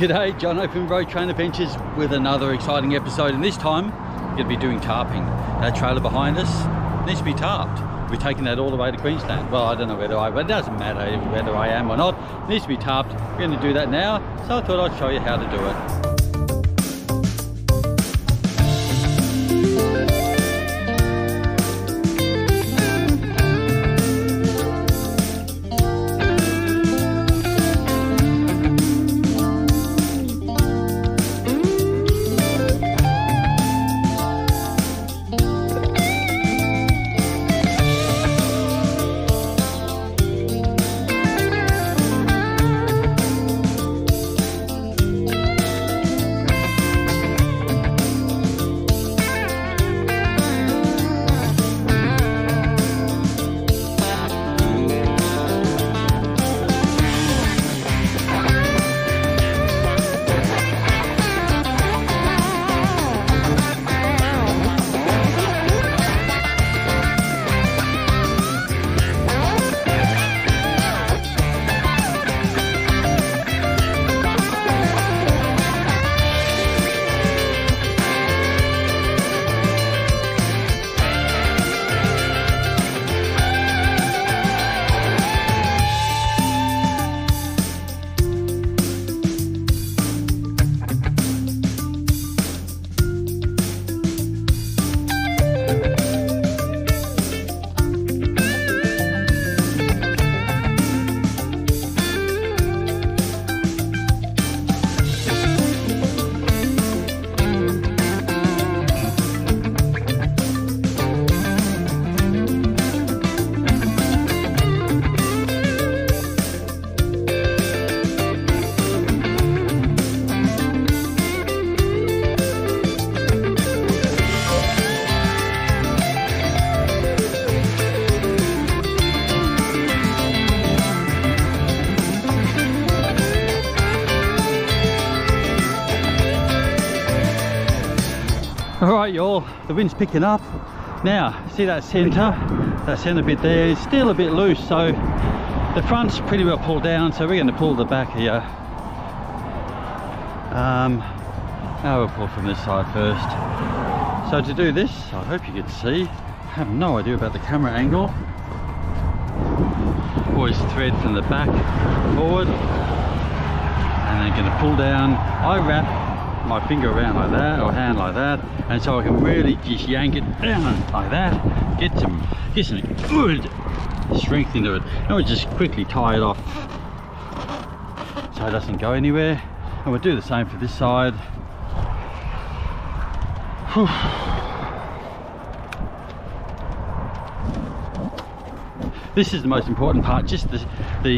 G'day, John Open Road Train Adventures with another exciting episode, and this time we're going to be doing tarping. That trailer behind us needs to be tarped. We're taking that all the way to Queensland. Well, I don't know but it doesn't matter whether I am or not. It needs to be tarped. We're going to do that now, so I thought I'd show you how to do it. Alright y'all, the wind's picking up. Now, see that centre bit there is still a bit loose, so the front's pretty well pulled down, so we're going to pull the back here. Now we'll pull from this side first. So to do this, I hope you can see, I have no idea about the camera angle. Always thread from the back forward, and then going to pull down. I wrap my finger around like that, or hand like that, and so I can really just yank it down like that, get some good strength into it, and we'll just quickly tie it off so it doesn't go anywhere. And we'll do the same for this side. Whew. This is the most important part, just the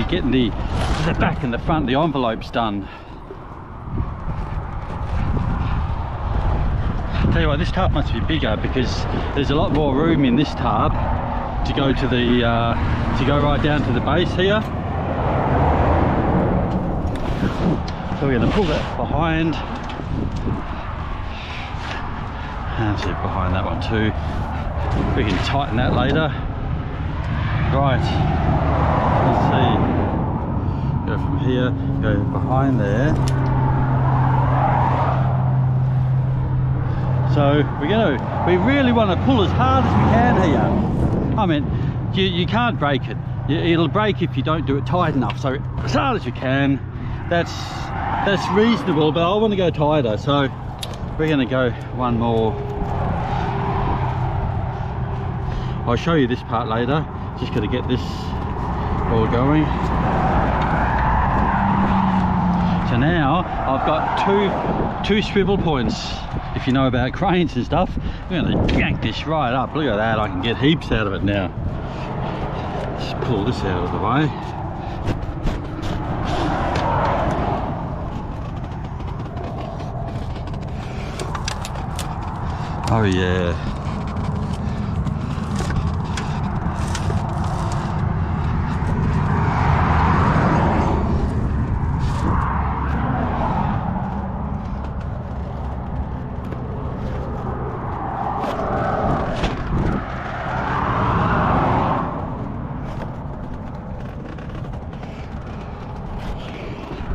getting the back and the front, the envelopes done. Tell you what, this tarp must be bigger because there's a lot more room in this tarp to go to the to go right down to the base here. So we're going to pull that behind, and see behind that one too. We can tighten that later. Right, let's see. Go from here, go behind there. So we really want to pull as hard as we can here. I mean, you can't break it. It'll break if you don't do it tight enough. So as hard as you can. That's reasonable, but I want to go tighter. So we're going to go one more. I'll show you this part later. Just got to get this all going. So now I've got two swivel points. If you know about cranes and stuff, we're going to yank this right up. Look at that, I can get heaps out of it now. Just pull this out of the way. Oh yeah.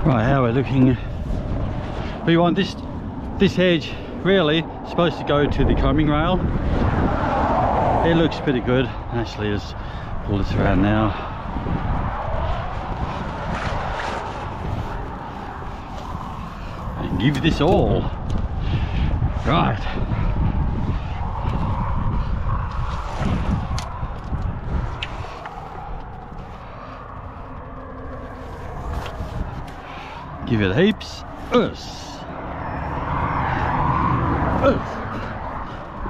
Right, how we're looking We want this edge really supposed to go to the combing rail. It looks pretty good. Actually, let's pull this around now. And give this all. Right. Give it heaps.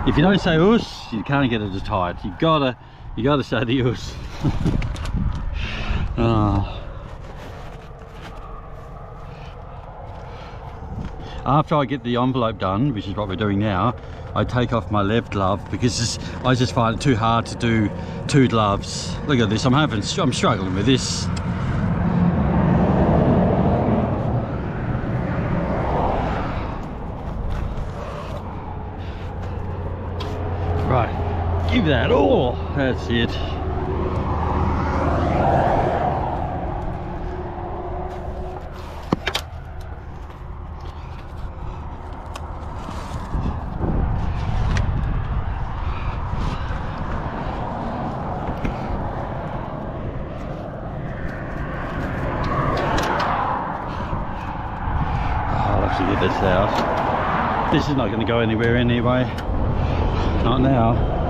If you don't say us, you can't get it as tight. You gotta say the us. After I get the envelope done, which is what we're doing now, I take off my left glove because I just find it too hard to do two gloves. Look at this, I'm struggling with this. Right, give that all. That's it. I'll have to get this out. This is not going to go anywhere anyway. Not now.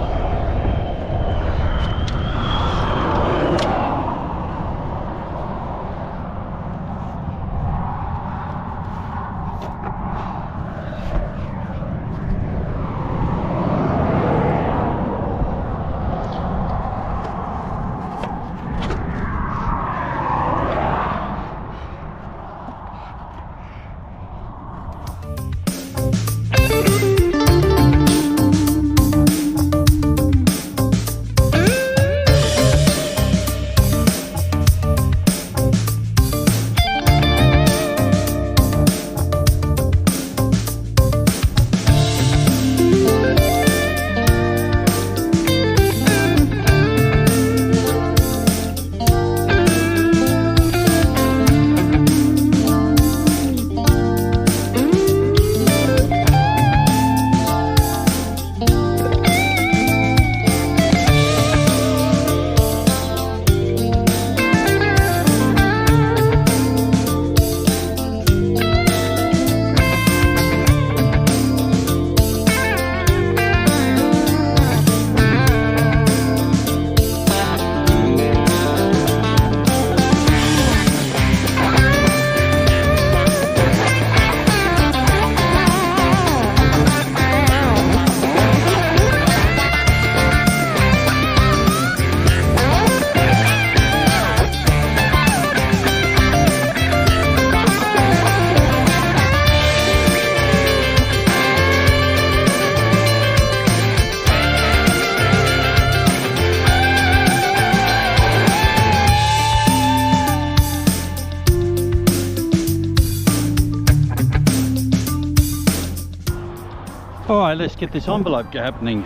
Alright, let's get this envelope happening.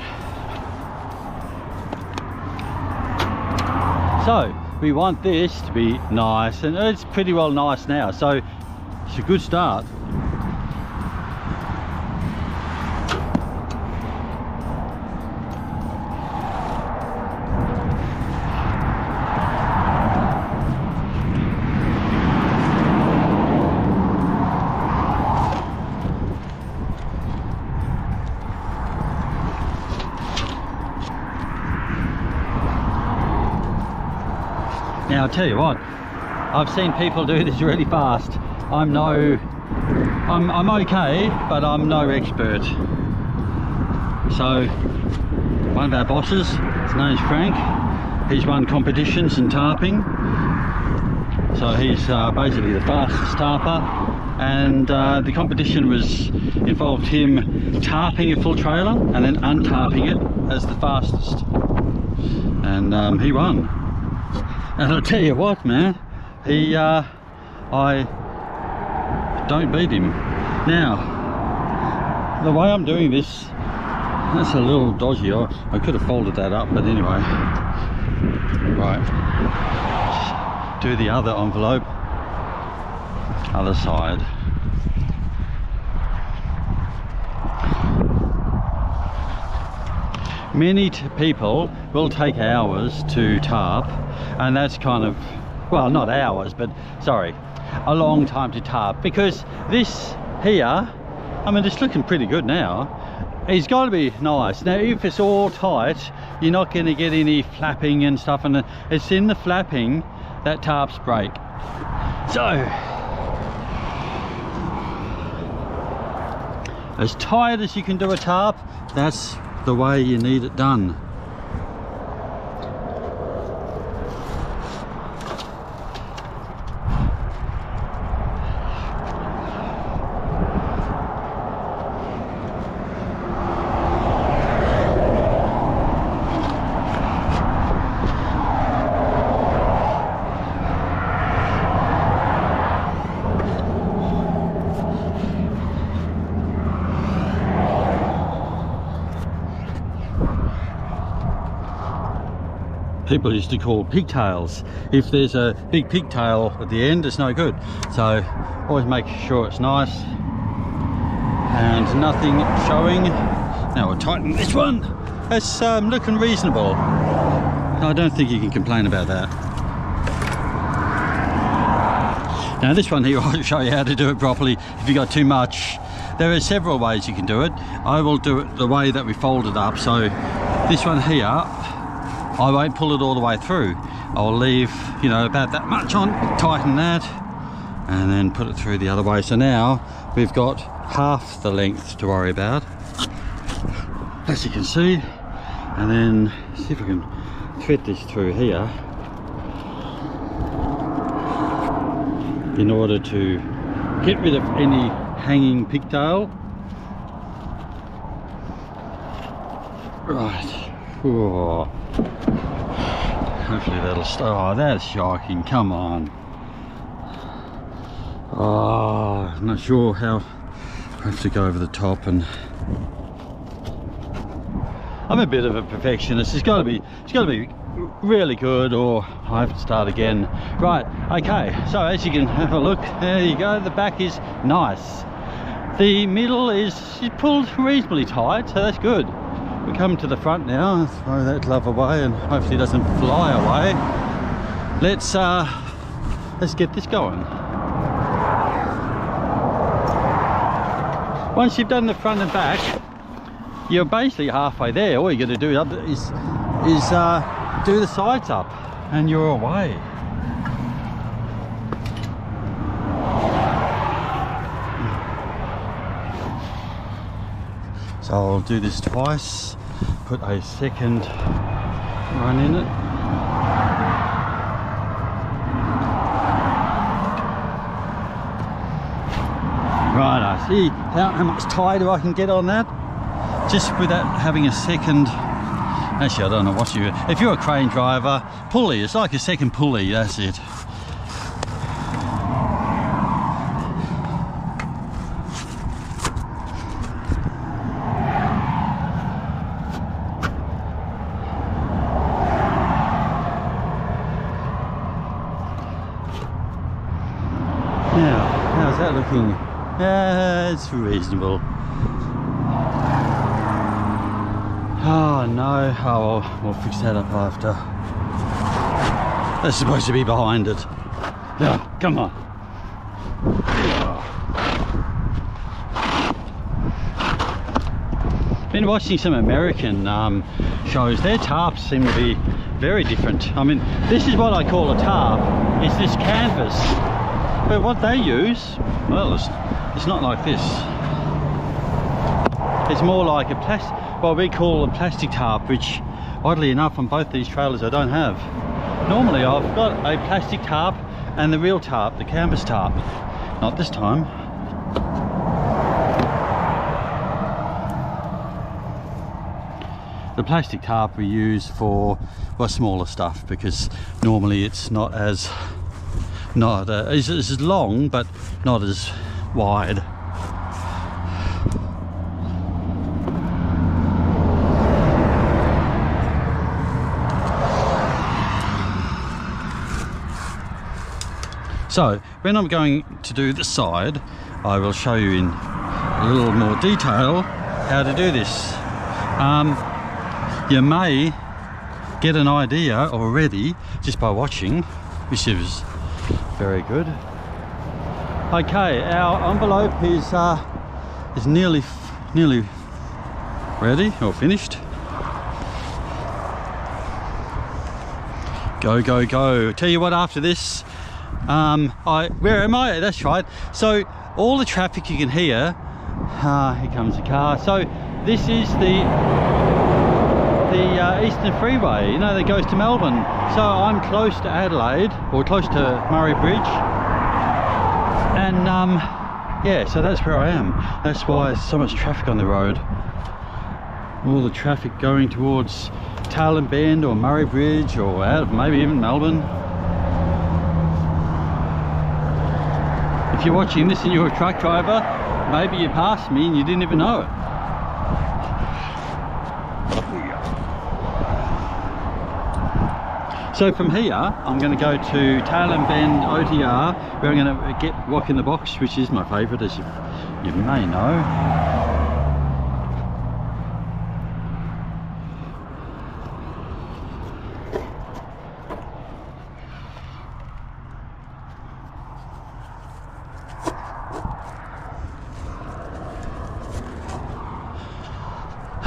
So, we want this to be nice, and it's pretty well nice now, so it's a good start. Now I'll tell you what, I've seen people do this really fast. I'm okay, but I'm no expert. So one of our bosses, his name's Frank, he's won competitions in tarping. So he's basically the fastest tarper, and the competition involved him tarping a full trailer and then untarping it as the fastest, and he won. And I'll tell you what, man, I don't beat him. Now, the way I'm doing this, that's a little dodgy. I could have folded that up, but anyway. Right, do the other envelope, other side. Many people will take hours to tarp, and that's kind of, well, not hours, but sorry, a long time to tarp, because this here, I mean, it's looking pretty good now. It's got to be nice. Now, if it's all tight, you're not going to get any flapping and stuff, and it's in the flapping that tarps break. So, as tight as you can do a tarp, that's the way you need it done. People used to call pigtails. If there's a big pigtail at the end, it's no good. So always make sure it's nice and nothing showing. Now we'll tighten this one. It's looking reasonable. I don't think you can complain about that. Now this one here, I'll show you how to do it properly. If you got too much, there are several ways you can do it. I will do it the way that we fold it up. So this one here, I won't pull it all the way through. I'll leave, you know, about that much on, tighten that, and then put it through the other way. So now we've got half the length to worry about, as you can see. And then see if I can thread this through here in order to get rid of any hanging pigtail. Right. Whoa. Hopefully that'll stay. Oh, that's shocking. Come on. Oh, I'm not sure how. I have to go over the top, and I'm a bit of a perfectionist. It's got to be really good, or I have to start again. Right. Okay. So as you can have a look, there you go. The back is nice. The middle is pulled reasonably tight, so that's good. We come to the front now, throw that glove away and hopefully it doesn't fly away. Let's get this going. Once you've done the front and back, you're basically halfway there. All you got to do is do the sides up and you're away. So I'll do this twice, put a second run in it. Right, I see how much tighter I can get on that, just without having a second. Actually, I don't know what you, if you're a crane driver, pulley, it's like a second pulley, that's it. Now, how's that looking? Yeah, it's reasonable. Oh no, oh, we'll fix that up after. That's supposed to be behind it. Oh, come on. Been watching some American shows. Their tarps seem to be very different. I mean, this is what I call a tarp. It's this canvas. But what they use, well, it's not like this. It's more like a what we call a plastic tarp, which oddly enough on both these trailers I don't have. Normally I've got a plastic tarp and the real tarp, the canvas tarp. Not this time. The plastic tarp we use for, well, smaller stuff, because normally it's not as it's long but not as wide. So when I'm going to do the side, I will show you in a little more detail how to do this. you may get an idea already just by watching, which is very good. Okay, our envelope is nearly ready or finished. Go, go, go. Tell you what, after this, where am I? That's right. So all the traffic you can hear, here comes the car. So this is the Eastern Freeway, you know, that goes to Melbourne. So I'm close to Adelaide, or close to Murray Bridge. And yeah, so that's where I am. That's why there's so much traffic on the road. All the traffic going towards Tarp Bend or Murray Bridge, or out of maybe even Melbourne. If you're watching this and you're a truck driver, maybe you passed me and you didn't even know it. So from here, I'm going to go to Tarp Bend OTR, where I'm going to get Walk in the Box, which is my favourite, as you may know.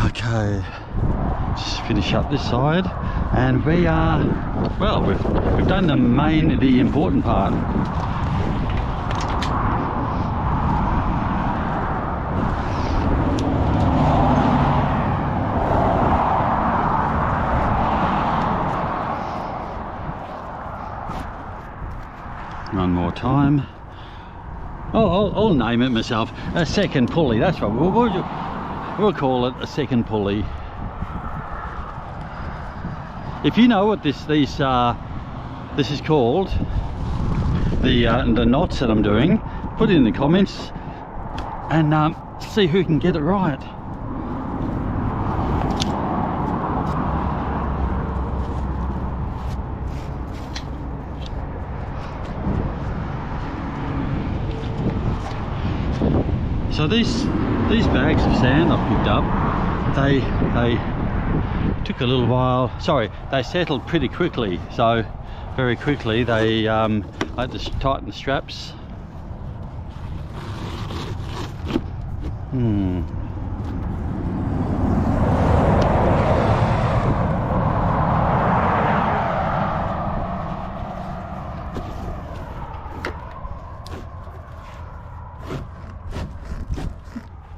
Okay, just finish up this side, and we are, well, we've done the important part. One more time. Oh, I'll name it myself. A second pulley. That's right. We'll call it a second pulley. If you know what this is called, the knots that I'm doing, put it in the comments and see who can get it right. So these bags of sand I've picked up, they took a little while. Sorry, they settled pretty quickly. So very quickly I had to tighten the straps.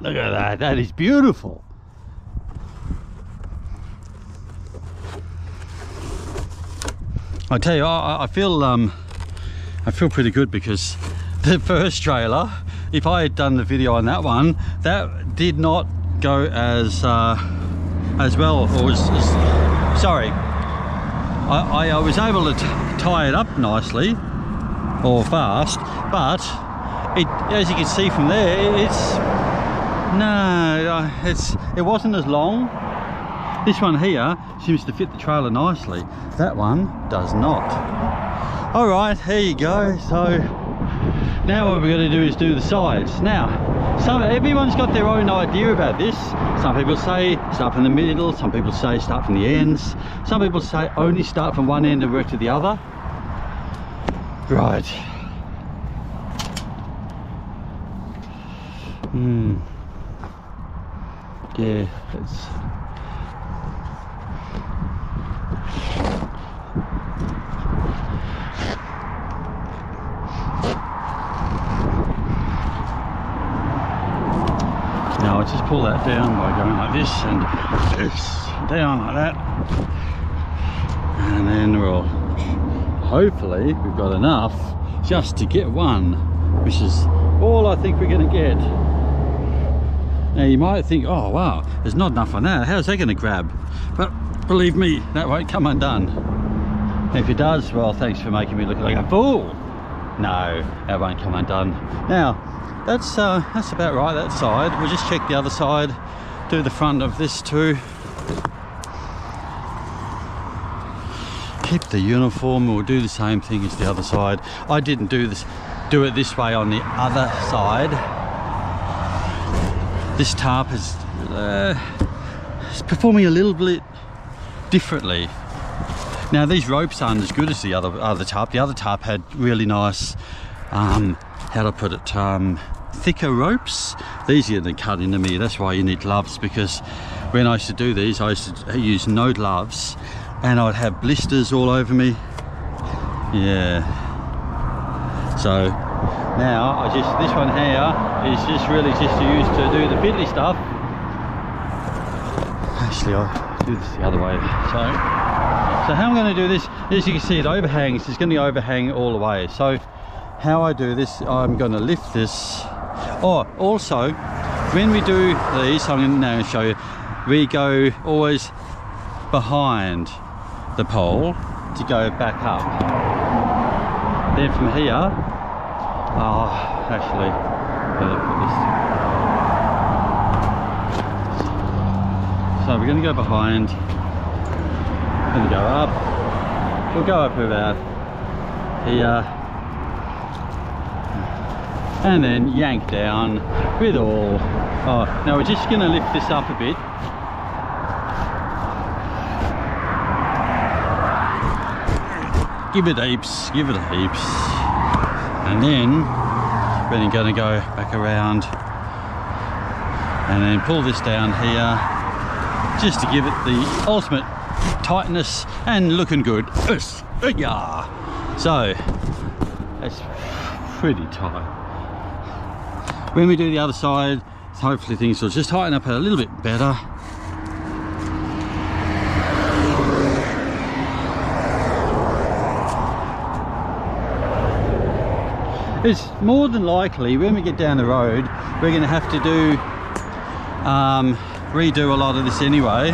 Look at that, that is beautiful. I tell you, I feel pretty good, because the first trailer, if I had done the video on that one, that did not go as well, or sorry, I was able to tie it up nicely or fast, but as you can see from there, it wasn't as long. This one here seems to fit the trailer nicely. That one does not. All right, here you go. So now what we're going to do is do the sides. Now, everyone's got their own idea about this. Some people say start from the middle. Some people say start from the ends. Some people say only start from one end and work to the other. Right. Yeah, it's now I just pull that down by going like this and this, down like that, and then we'll hopefully we've got enough just to get one, which is all I think we're going to get. Now you might think, oh wow, there's not enough on that, how's that going to grab? But believe me, that won't come undone. If it does, well, thanks for making me look like a fool. No, that won't come undone. Now that's about right, that side. We'll just check the other side, do the front of this too. Keep the uniform, we'll do the same thing as the other side. I didn't do it this way on the other side. This tarp is performing a little bit differently. Now these ropes aren't as good as the other tarp. The other tarp had really nice, how to put it, thicker ropes. These are going to cut into me. That's why you need gloves, because when I used to do these, I used to use no gloves and I'd have blisters all over me. Yeah. So now this one here is just really just to use to do the fiddly stuff. Actually, I'll do this the other way. So how I'm going to do this, as you can see, it overhangs. It's going to overhang all the way. So how I do this, I'm going to lift this. Oh, also, when we do these, I'm going to now show you, we go always behind the pole to go back up. Then from here, actually, better put this. So we're going to go behind, we're going to go up, we'll go up about here, and then yank down with all. Now we're just going to lift this up a bit. Give it heaps, give it heaps. And then we're going to go back around and then pull this down here just to give it the ultimate tightness and looking good. Yeah. So that's pretty tight. When we do the other side, hopefully things will just tighten up a little bit better. It's more than likely when we get down the road, we're going to have to do redo a lot of this anyway.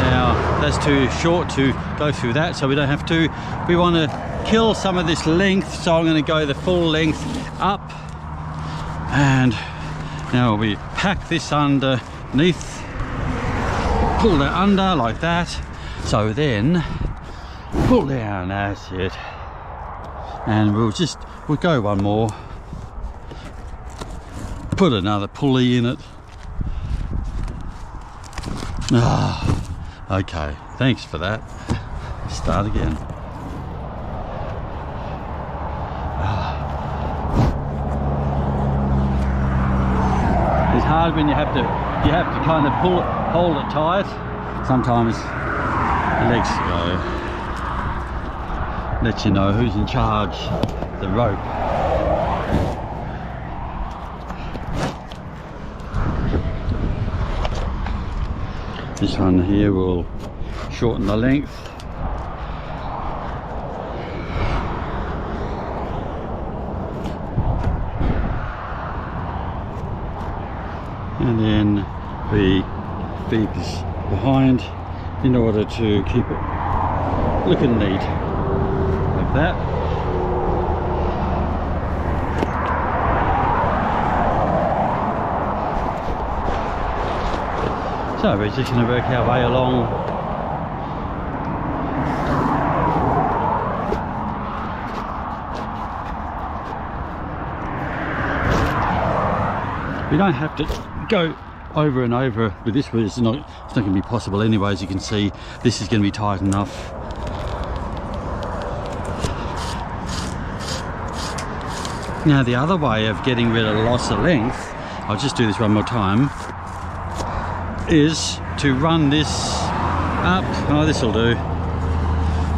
Now that's too short to go through that, so we don't have to. We want to kill some of this length, so I'm going to go the full length up. And now we pack this underneath, pull that under like that, so then pull down, that's it. And we'll go one more, put another pulley in it. Okay, thanks for that. Start again. It's hard when you have to kind of hold it tight. Sometimes the legs go. Let you know who's in charge. The rope. This one here will shorten the length. And then we feed this behind in order to keep it looking neat, like that. So we're just going to work our way along. We don't have to go over and over with this, but it's not going to be possible anyway. As you can see, this is going to be tight enough. Now the other way of getting rid of loss of length, I'll just do this one more time, is to run this up. Oh, this will do.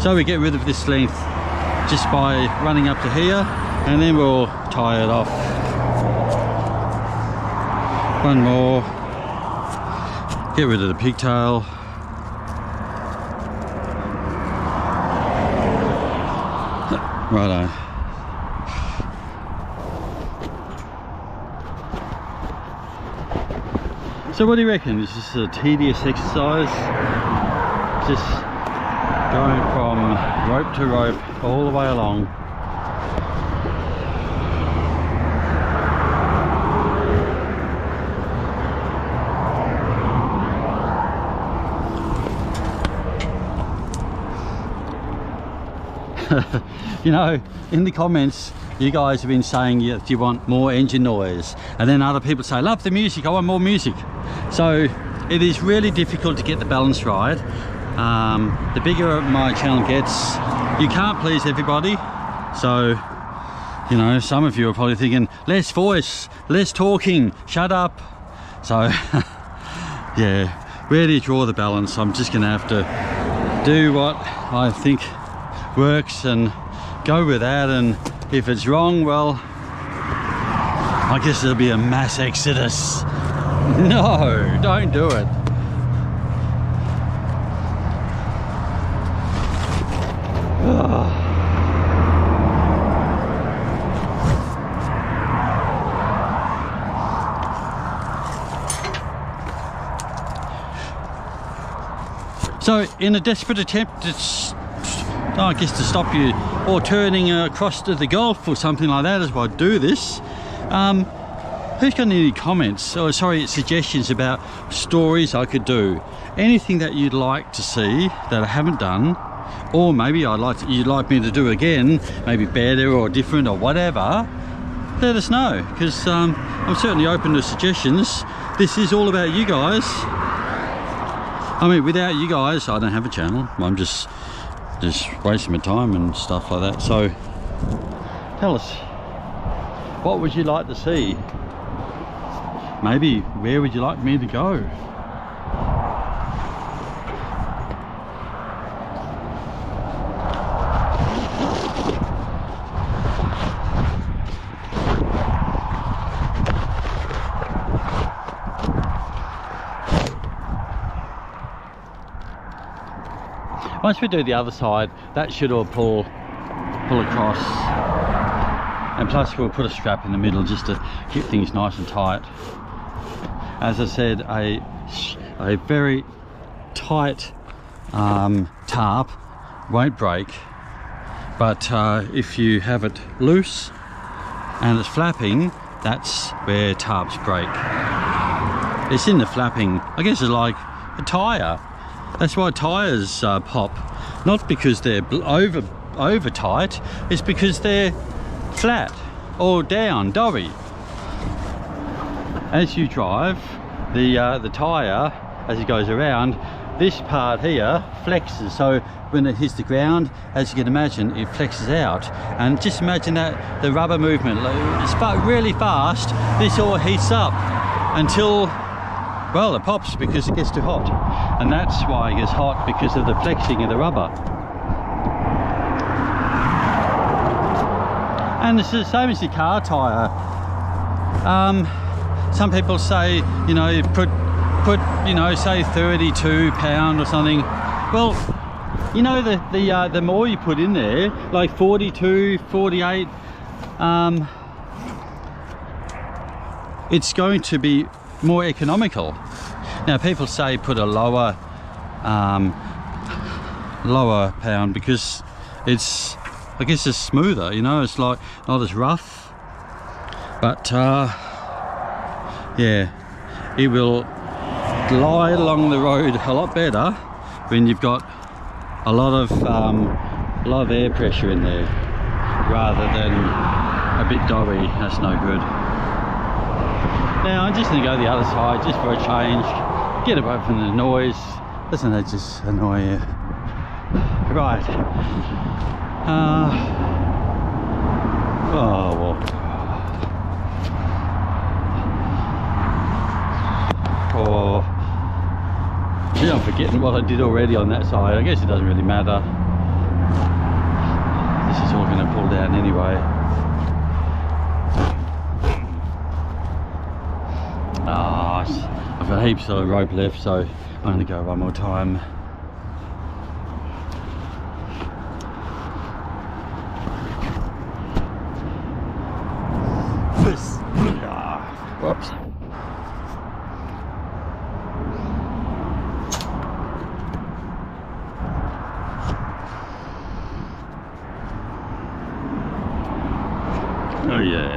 So we get rid of this length just by running up to here, and then we'll tie it off. One more. Get rid of the pigtail. Righto. So what do you reckon? Is this a tedious exercise? Just going from rope to rope all the way along. You know, in the comments you guys have been saying that you want more engine noise, and then other people say, love the music, I want more music. So it is really difficult to get the balance right. The bigger my channel gets, you can't please everybody. So, you know, some of you are probably thinking, less voice, less talking, shut up. So, yeah, where do you draw the balance? I'm just gonna have to do what I think works and go with that, and if it's wrong, well, I guess there'll be a mass exodus. No, don't do it. So in a desperate attempt to, I guess, to stop you or turning across to the Gulf or something like that as I do this, who's got any comments, or sorry, suggestions about stories I could do? Anything that you'd like to see that I haven't done, or maybe you'd like me to do again, maybe better or different or whatever, let us know, because I'm certainly open to suggestions. This is all about you guys. I mean, without you guys, I don't have a channel. I'm just wasting my time and stuff like that. So tell us, what would you like to see? Maybe where would you like me to go? Once we do the other side, that should all pull across, and plus we'll put a strap in the middle just to keep things nice and tight. As I said, a very tight tarp won't break, but if you have it loose and it's flapping, that's where tarps break. It's in the flapping. I guess it's like a tyre. That's why tyres pop, not because they're over tight, it's because they're flat or down, doughy. As you drive, the tyre, as it goes around, this part here flexes, so when it hits the ground, as you can imagine, it flexes out. And just imagine that the rubber movement, it's really fast, this all heats up until, well, it pops because it gets too hot. And that's why it gets hot, because of the flexing of the rubber. And it's the same as the car tyre. Some people say, you know, put you know, say 32 pound or something. Well, you know, the more you put in there, like 42, 48, it's going to be more economical. Now people say put a lower pound because it's, I guess it's smoother, you know, it's like not as rough, but yeah, it will glide along the road a lot better when you've got a lot of air pressure in there rather than a bit doughy. That's no good. Now I'm just going to go the other side just for a change, get away from the noise. Doesn't that just annoy you? Right. Oh well. Oh, yeah, I'm forgetting what I did already on that side. I guess it doesn't really matter. This is all going to pull down anyway. I've got heaps of rope left, so I'm going to go one more time. Whoops. Oh yeah.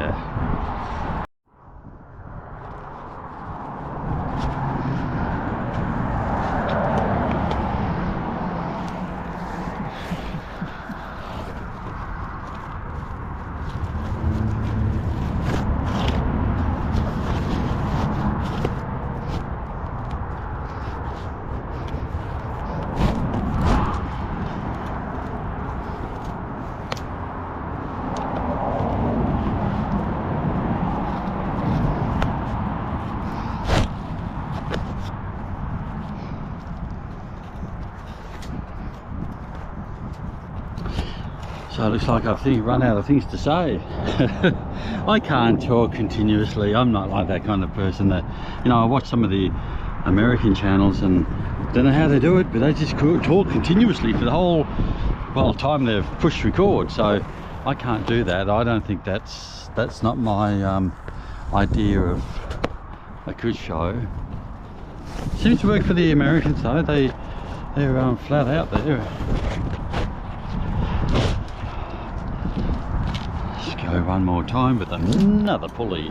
So it looks like I've run out of things to say. I can't talk continuously. I'm not like that kind of person that, you know, I watch some of the American channels and don't know how they do it, but they just talk continuously for the whole, well, time they've pushed record. So I can't do that. I don't think that's not my idea of a good show. Seems to work for the Americans though. They're flat out there. Let's go one more time with another pulley.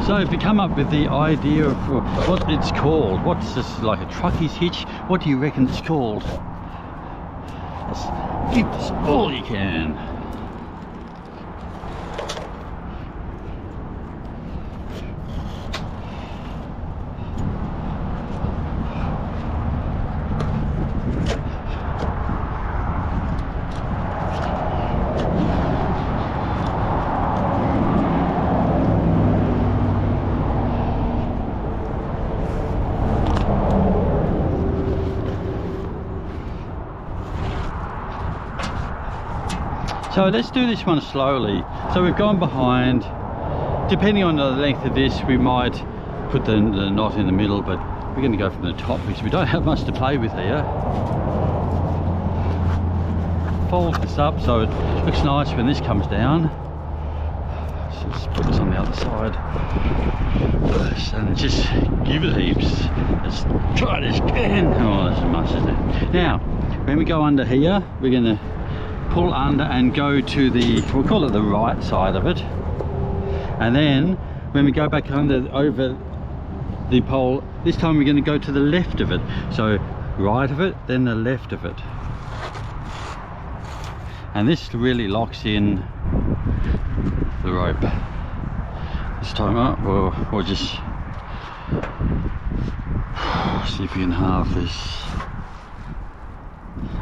So if you come up with the idea of what it's called, what's this, like a truckie's hitch, what do you reckon it's called? Give us all you can. So let's do this one slowly. So we've gone behind. Depending on the length of this, we might put the knot in the middle, but we're going to go from the top because we don't have much to play with here. Fold this up so it looks nice when this comes down. So let's put this on the other side. And just give it heaps. As tight as can. Oh, that's as much as that. Now, when we go under here, we're going to pull under and go to the, we'll call it the right side of it, and then when we go back under over the pole, this time we're going to go to the left of it. So right of it, then the left of it, and this really locks in the rope. This time up, we'll just see if we can halve this.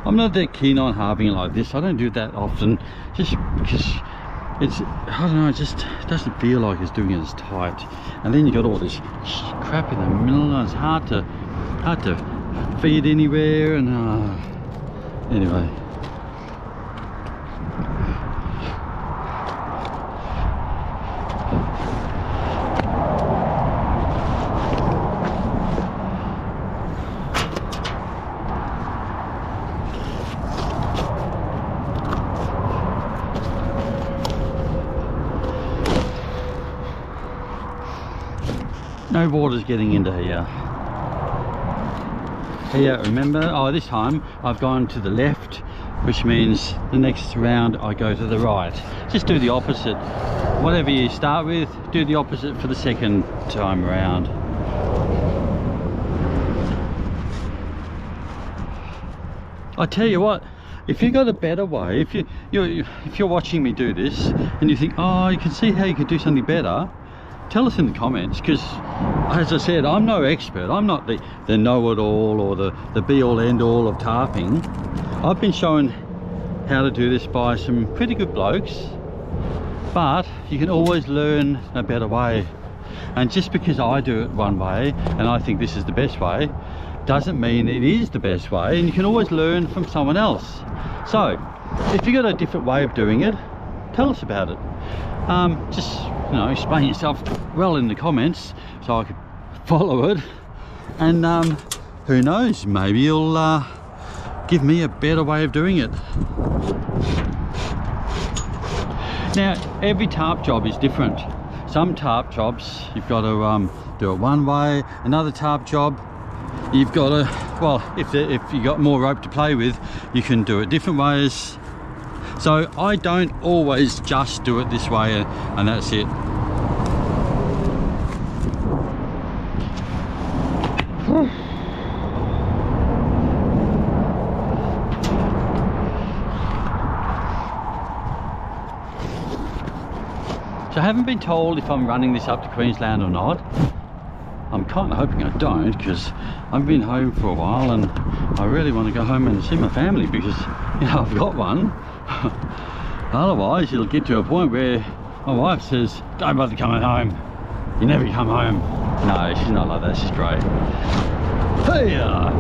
I'm not that keen on halving it like this. I don't do it that often, just because it's, I don't know, it just doesn't feel like it's doing it as tight. And then you got all this crap in the middle, and it's hard to feed anywhere. And anyway. No water's getting into here. Here, remember, oh, this time I've gone to the left, which means the next round I go to the right. Just do the opposite. Whatever you start with, do the opposite for the second time around. I tell you what, if you got a better way, if you're watching me do this and you think, oh, you can see how you could do something better, tell us in the comments, because as I said, I'm no expert. I'm not the know-it-all or the be-all end-all of tarping. I've been shown how to do this by some pretty good blokes, but you can always learn a better way. And just because I do it one way and I think this is the best way doesn't mean it is the best way, and you can always learn from someone else. So if you got a different way of doing it, tell us about it. Just, you know, explain yourself well in the comments so I could follow it, and who knows, maybe you'll give me a better way of doing it. Now every tarp job is different. Some tarp jobs you've got to do it one way, another tarp job you've got to, well, if you got more rope to play with, you can do it different ways. So I don't always just do it this way and that's it. So I haven't been told if I'm running this up to Queensland or not. I'm kind of hoping I don't, because I've been home for a while and I really want to go home and see my family, because, you know, I've got one. Otherwise it'll get to a point where my wife says, don't bother coming home, you never come home. No, she's not like that. She's great. Hey,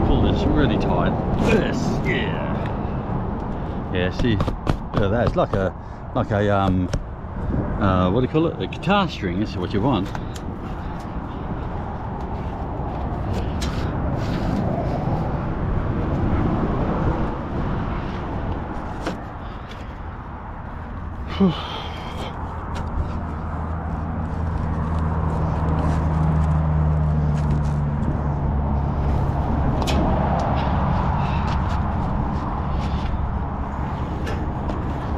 pull this really tight. Yes, yeah. Yeah, see, look at that. It's like a what do you call it? A guitar string. This is what you want.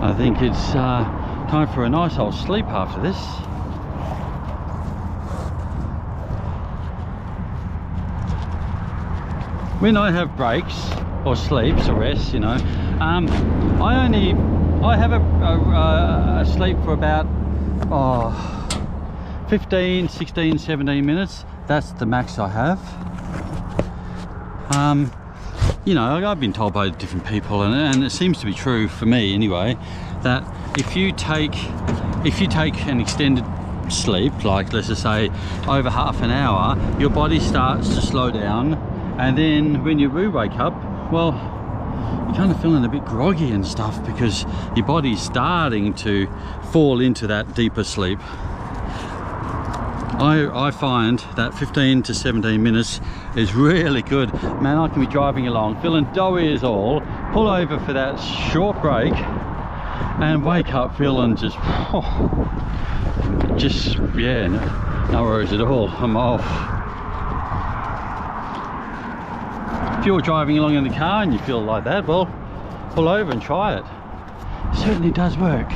I think it's time for a nice old sleep after this. When I have breaks or sleeps or rests, you know, I have a sleep for about 15, 16, 17 minutes. That's the max I have. You know, I've been told by different people, and it seems to be true for me anyway, that if you take an extended sleep, like let's just say over half an hour, your body starts to slow down, and then when you wake up, well, you're kind of feeling a bit groggy and stuff because your body's starting to fall into that deeper sleep. I find that 15 to 17 minutes is really good. Man, I can be driving along feeling doughy as all, pull over for that short break and wake up feeling just yeah, no worries at all. I'm off. If you're driving along in the car and you feel like that, well, pull over and try it. It certainly does work.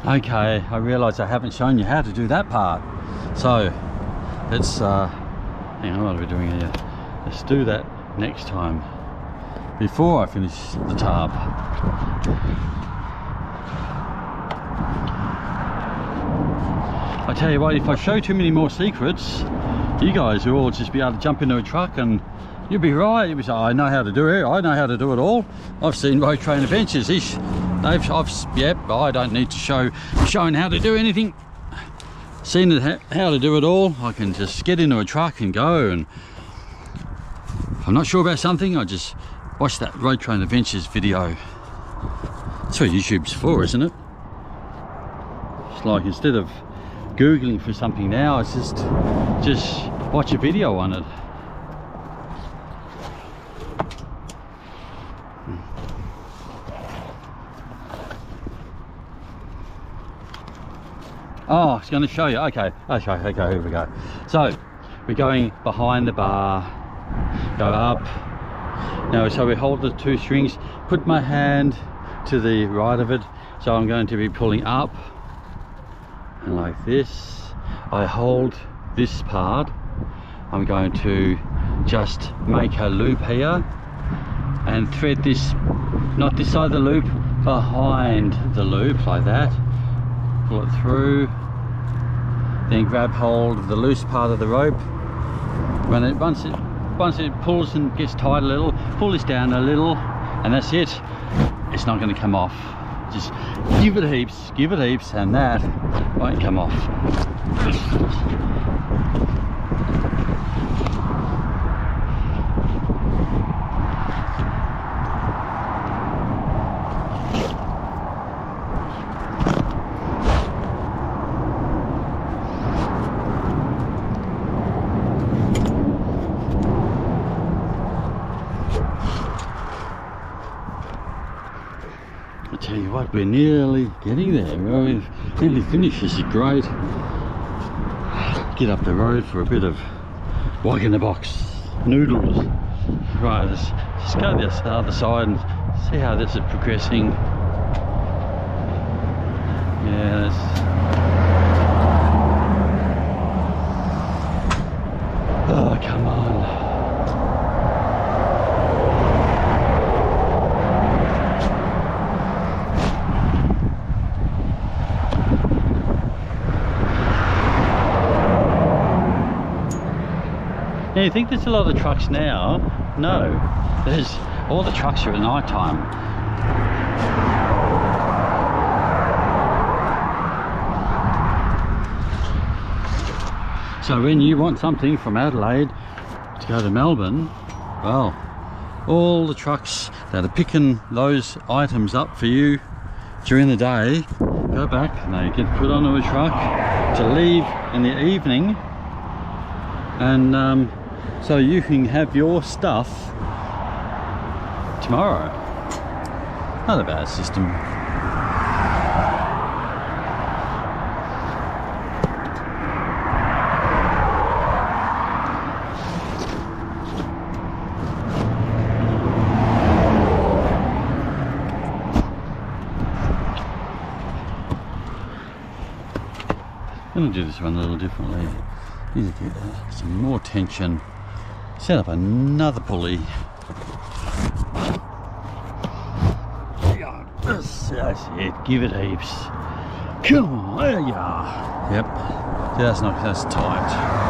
Okay, I realise I haven't shown you how to do that part. So let's hang on, what are we doing here? Let's do that next time before I finish the tarp. I tell you what, if I show too many more secrets, you guys will all just be able to jump into a truck and you'll be right. You'll be saying, I know how to do it. I know how to do it all. I've seen road train adventures. Yep, I don't need to showing how to do anything. Seen how to do it all. I can just get into a truck and go, and if I'm not sure about something, I just watch that road train adventures video. That's what YouTube's for, isn't it? It's like, instead of Googling for something now, it's just watch a video on it. Oh, it's going to show you. Okay, here we go. So we're going behind the bar, go up. Now, so we hold the two strings, put my hand to the right of it, so I'm going to be pulling up, and like this I hold this part. I'm going to just make a loop here and thread this, not this side of the loop, behind the loop, like that. Pull it through, then grab hold of the loose part of the rope. Once it pulls and gets tight a little, pull this down a little, and that's it. It's not going to come off. Just give it heaps, and that won't come off. what, we're nearly getting there. We've nearly finished. This is great. Get up the road for a bit of walk in the box noodles. Right, let's go to the other side and see how this is progressing. Yeah, oh, come on. Now, you think there's a lot of trucks now? No, there's all the trucks are at night time. So when you want something from Adelaide to go to Melbourne, well, all the trucks that are picking those items up for you during the day go back and they get put onto a truck to leave in the evening, and so you can have your stuff tomorrow. Not a bad system. I'm going to do this one a little differently. Need to get some more tension. Set up another pulley. That's it. Give it heaps. Come on, there you are. Yep. See, that's tight.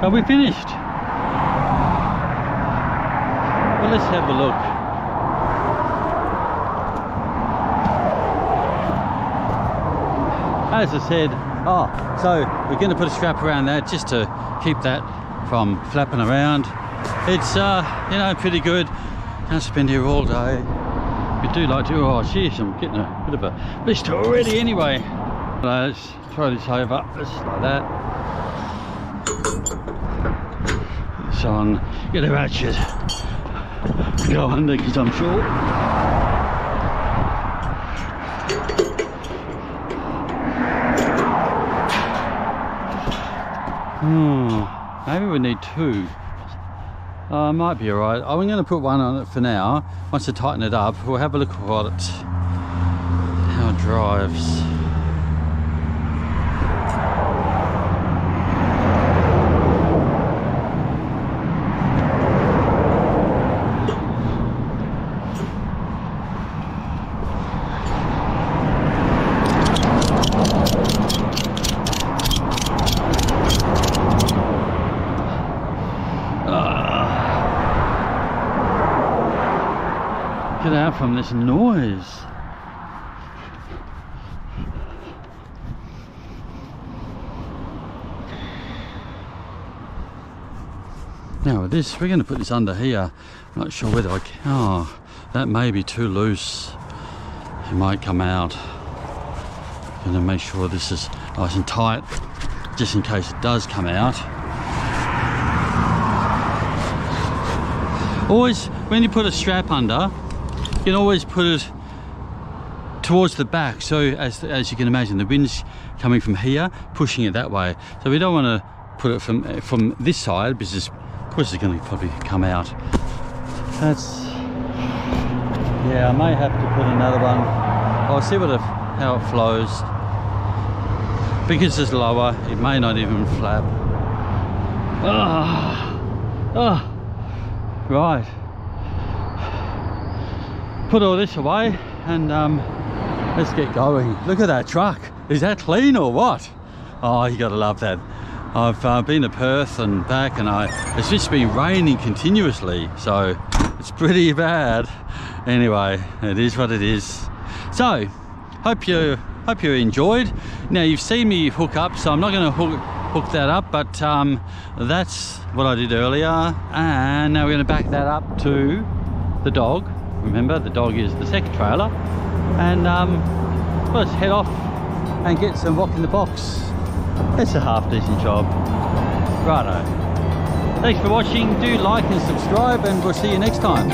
Are we finished? Well, let's have a look. As I said, so we're going to put a strap around that just to keep that from flapping around. It's you know, pretty good. Can't spend here all day. We do like to. Oh jeez, I'm getting a bit of a blister already anyway. Let's throw this over just like that. Put this on, get a ratchet, go under because I'm short. Maybe we need two. Might be alright. I'm going to put one on it for now. Once I tighten it up, we'll have a look at how it drives. Get out from this noise. Now with this, we're going to put this under here. I'm not sure whether I can. Oh, that may be too loose. It might come out. I'm going to make sure this is nice and tight, just in case it does come out. Always, when you put a strap under, you can always put it towards the back, so as you can imagine, the wind's coming from here, pushing it that way. So we don't want to put it from this side, because of course it's going to probably come out. That's, yeah, I may have to put another one. I'll see how it flows. Because it's lower, it may not even flap. Right. Put all this away and let's get going. Look at that truck. Is that clean or what? Oh, you gotta love that. I've been to Perth and back, and it's just been raining continuously, so it's pretty bad. Anyway, it is what it is. So hope you enjoyed. Now you've seen me hook up, so I'm not going to hook that up, but that's what I did earlier, and now we're going to back that up to the dog. Remember, the dog is the second trailer, and let's head off and get some rock in the box. It's a half decent job. Righto. Thanks for watching. Do like and subscribe, and we'll see you next time.